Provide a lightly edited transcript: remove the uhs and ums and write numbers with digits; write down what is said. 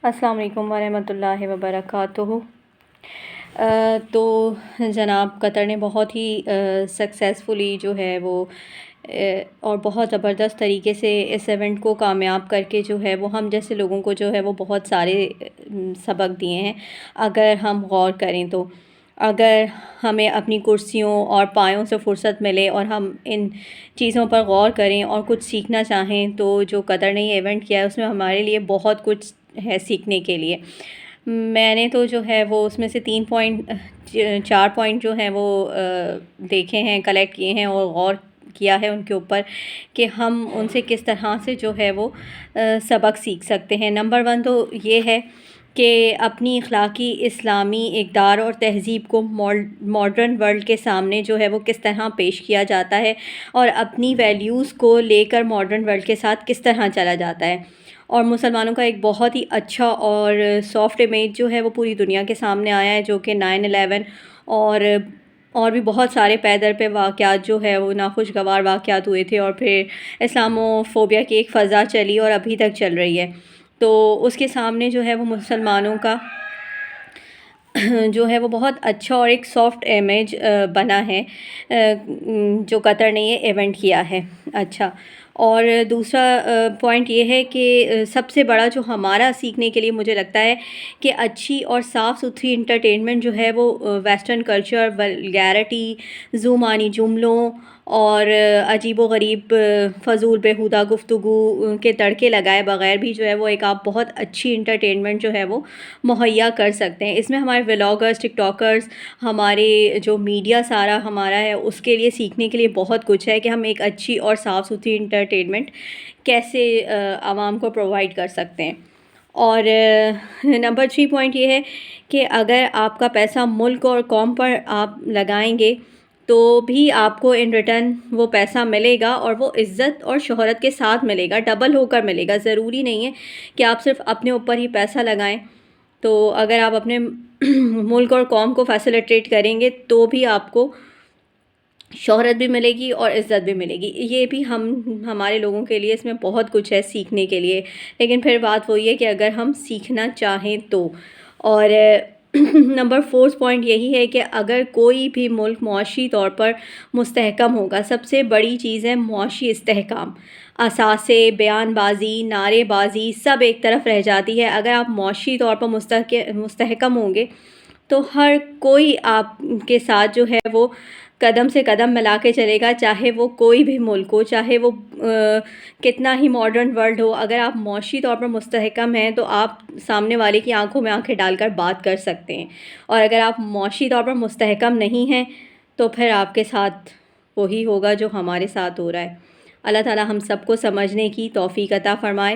السلام علیکم ورحمۃ اللہ وبرکاتہ۔ تو جناب قطر نے بہت ہی سکسیزفلی جو ہے وہ اور بہت زبردست طریقے سے اس ایونٹ کو کامیاب کر کے جو ہے وہ ہم جیسے لوگوں کو جو ہے وہ بہت سارے سبق دیے ہیں اگر ہم غور کریں تو۔ اگر ہمیں اپنی کرسیوں اور پایوں سے فرصت ملے اور ہم ان چیزوں پر غور کریں اور کچھ سیکھنا چاہیں تو جو قطر نے یہ ایونٹ کیا ہے اس میں ہمارے لیے بہت کچھ ہے سیکھنے کے لیے۔ میں نے تو جو ہے وہ اس میں سے 4 پوائنٹ جو ہیں وہ دیکھے ہیں، کلیکٹ کیے ہیں اور غور کیا ہے ان کے اوپر کہ ہم ان سے کس طرح سے جو ہے وہ سبق سیکھ سکتے ہیں۔ نمبر 1 تو یہ ہے کہ اپنی اخلاقی اسلامی اقدار اور تہذیب کو ماڈرن ورلڈ کے سامنے جو ہے وہ کس طرح پیش کیا جاتا ہے اور اپنی ویلیوز کو لے کر ماڈرن ورلڈ کے ساتھ کس طرح چلا جاتا ہے۔ اور مسلمانوں کا ایک بہت ہی اچھا اور سافٹ امیج جو ہے وہ پوری دنیا کے سامنے آیا ہے، جو کہ 9/11 اور بھی بہت سارے پیدر پہ واقعات جو ہے وہ ناخوشگوار واقعات ہوئے تھے، اور پھر اسلامو فوبیا کی ایک فضا چلی اور ابھی تک چل رہی ہے۔ تو اس کے سامنے جو ہے وہ مسلمانوں کا جو ہے وہ بہت اچھا اور ایک سافٹ امیج بنا ہے جو قطر نے یہ ایونٹ کیا ہے۔ اچھا، اور دوسرا پوائنٹ یہ ہے کہ سب سے بڑا جو ہمارا سیکھنے کے لیے مجھے لگتا ہے کہ اچھی اور صاف ستھری انٹرٹینمنٹ جو ہے وہ ویسٹرن کلچر، ولگیرٹی، زبانی جملوں اور عجیب و غریب فضول بیہودہ گفتگو کے تڑکے لگائے بغیر بھی جو ہے وہ ایک آپ بہت اچھی انٹرٹینمنٹ جو ہے وہ مہیا کر سکتے ہیں۔ اس میں ہمارے ولاگرز، ٹک ٹاکرز، ہمارے جو میڈیا سارا ہمارا ہے اس کے لیے سیکھنے کے لیے بہت کچھ ہے کہ ہم ایک اچھی اور صاف ستھری انٹرٹینمنٹ کیسے عوام کو پرووائڈ کر سکتے ہیں۔ اور نمبر 3 پوائنٹ یہ ہے کہ اگر آپ کا پیسہ ملک اور قوم پر آپ لگائیں گے تو بھی آپ کو ان ریٹرن وہ پیسہ ملے گا، اور وہ عزت اور شہرت کے ساتھ ملے گا، ڈبل ہو کر ملے گا۔ ضروری نہیں ہے کہ آپ صرف اپنے اوپر ہی پیسہ لگائیں۔ تو اگر آپ اپنے ملک اور قوم کو فیسیلیٹیٹ کریں گے تو بھی آپ کو شہرت بھی ملے گی اور عزت بھی ملے گی۔ یہ بھی ہمارے لوگوں کے لیے اس میں بہت کچھ ہے سیکھنے کے لیے، لیکن پھر بات وہی ہے کہ اگر ہم سیکھنا چاہیں تو۔ اور نمبر 4 پوائنٹ یہی ہے کہ اگر کوئی بھی ملک معاشی طور پر مستحکم ہوگا، سب سے بڑی چیز ہے معاشی استحکام۔ اثاثے، بیان بازی، نعرے بازی سب ایک طرف رہ جاتی ہے۔ اگر آپ معاشی طور پر مستحکم ہوں گے تو ہر کوئی آپ کے ساتھ جو ہے وہ قدم سے قدم ملا کے چلے گا، چاہے وہ کوئی بھی ملک ہو، چاہے وہ کتنا ہی ماڈرن ورلڈ ہو۔ اگر آپ معاشی طور پر مستحکم ہیں تو آپ سامنے والے کی آنکھوں میں آنکھیں ڈال کر بات کر سکتے ہیں، اور اگر آپ معاشی طور پر مستحکم نہیں ہیں تو پھر آپ کے ساتھ وہی ہوگا جو ہمارے ساتھ ہو رہا ہے۔ اللہ تعالی ہم سب کو سمجھنے کی توفیق عطا فرمائے۔